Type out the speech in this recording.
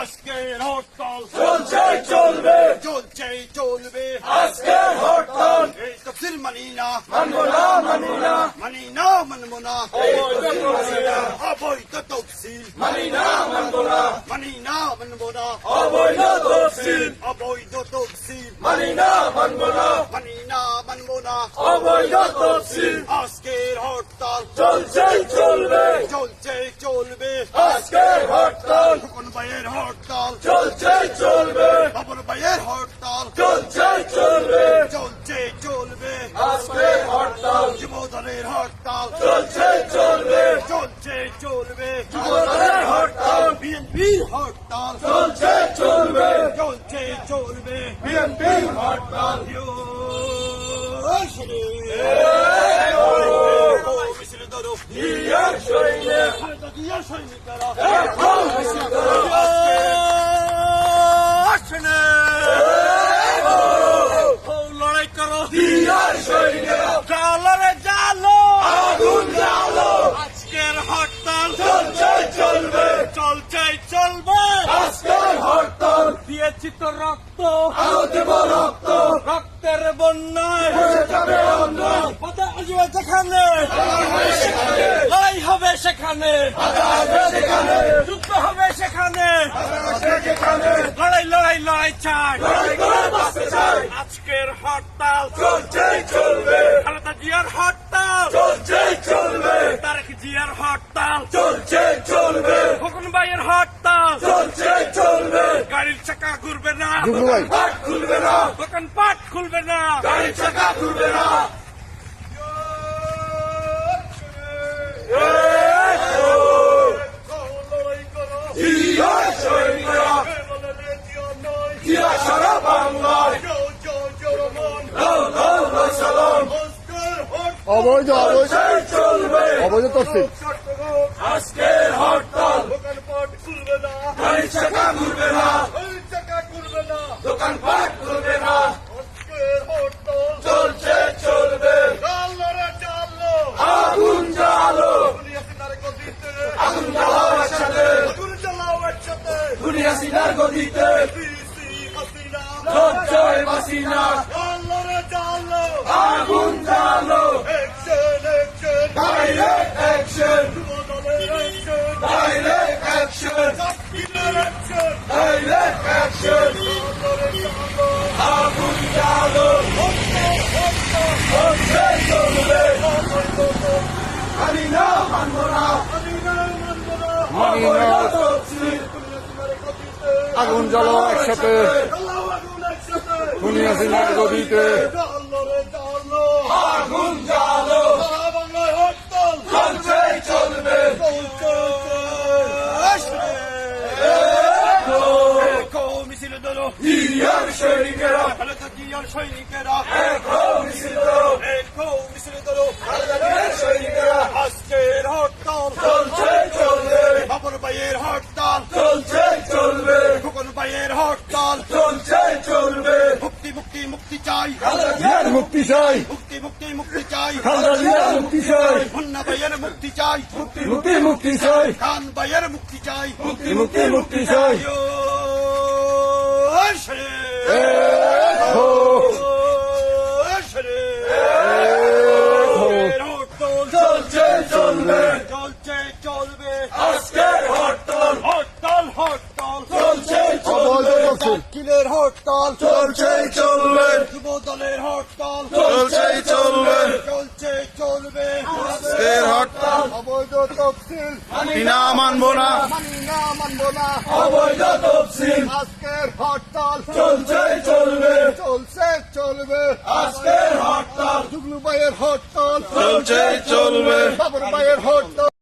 আজকের হরতাল চলছে চলবে, চলছে চলবে আজকের হরতাল। এই তফসিল মানি না, মানবো না, মানি না, মানি না, মানবো না, অবৈধ তফসিল মানি না, মানবো না, মানি না, মানবো না, অবৈধ তফসিল, অবৈধ তফসিল মানি না, মানবো না, মানি না, মানবো না, অবৈধ তফসিল। আজকের হরতাল চলছে চলবে, চলছে চলবে আজকের হরতাল। খোকন ভাইয়ের হরতাল চলছে চলবে, বাবর ভাইয়ের হরতাল চলছে চলবে, চলছে চলবে আজকের হরতাল। যুবদলের হরতাল চলছে চলবে, চলছে চলবে যুবদলের হরতাল। বিএনপির হরতাল চলছে চলবে, চলছে চলবে বিএনপির হরতাল। লড়াই করো জালরে জালো, আগুন জালো। আজকের হরতাল চলছে চলবে, চলছে চলবে আজকের হরতাল। দিয়েছি তো রক্ত, আরো দেব রক্ত, রক্তের বন্যায় যাবে অন্যায়। পদে আসবে যেখানে, লড়াই হবে সেখানে, যুদ্ধ হবে সেখানে, লড়াই লড়াই লড়াই চাই, আজকের হরতাল চলছে চলবে। খালেদা জিয়ার হরতাল চলছে চলবে, তারেক জিয়ার হরতাল চলছে চলবে, খোকন ভাইয়ের হরতাল চলছে চলবে। গাড়ির চাকা ঘুরবে না, পাট খুলবে না, দোকান পাট খুলবে না, গাড়ির চাকা ঘুরবে না। সারা বাংলায় অবৈধ অবৈধ চলবে, অবৈধ তফসিল। আজকের হরতাল দোকান পাট খুলবে না, গাড়ির চাকা ঘুরবে না, চাকা ঘুরবে না, দোকান পাট খুলবে না। আজকের হরতাল চলছে চলবে, জালরে জালো, আগুন জালো। আগুন জ্বালাও একসাথে, আগুন জ্বালাও একসাথে, দুনিয়া সিনার গদিতে লজ্জায় বাসি না। জালরে জালো, আগুন জালো, অ্যাকশন অ্যাকশন, ডাইরেক্ট অ্যাকশন, যুবদলের অ্যাকশন, ডাইরেক্ট অ্যাকশন, ছাত্রীদের অ্যাকশন, ডাইরেক্ট অ্যাকশন। জালরে জালো, আগুন জালো, চলছে চলবে, মানি না, মানবো না, মানি না, মানবো না, অবৈধ তফসিল। আগুন জ্বালো একসাথে, দুনিয়া সিনার গদিতে, আগুন জ্বালো, সারা বাংলায় হরতাল চলছে চলবে, মিছিল ধরো জিয়ার সৈনিকেরা, খালেদা জিয়ার সৈনিকেরা, মিছিল ধরো, মিছিল ধরো খালেদা জিয়ার সৈনিকেরা। আজকের হরতাল চলছে চলবে, বাবর ভাইয়ের হরতাল চলছে চলবে, খোকন ভাইয়ের হরতাল চলছে চলবে। মুক্তি মুক্তি মুক্তি চাই, খালেদা জিয়ার মুক্তি চাই, মুক্তি মুক্তি মুক্তি চাই, খালেদা জিয়ার মুক্তি চাই, মুন্না ভাইয়ের মুক্তি চাই, মুক্তি মুক্তি চাই, খান ভাইয়ের মুক্তি চাই, মুক্তি মুক্তি চাই। চলছে চলবে, চলছে চলবে আজকের হরতাল, হরতাল হরতাল চলছে চলবে, কিলের হরতাল চলছে চলবে, যুবদলের হরতাল চলছে চলবে, চলছে চলবে আজকের হরতাল। অবৈধ তফসিল মানি না, মানবো না, মানি না, মানবো না, অবৈধ তফসিল। আজকের হরতাল চলছে চলবে, চলছে চলবে, আজকের হরতাল। জুগলু ভাইয়ের হরতাল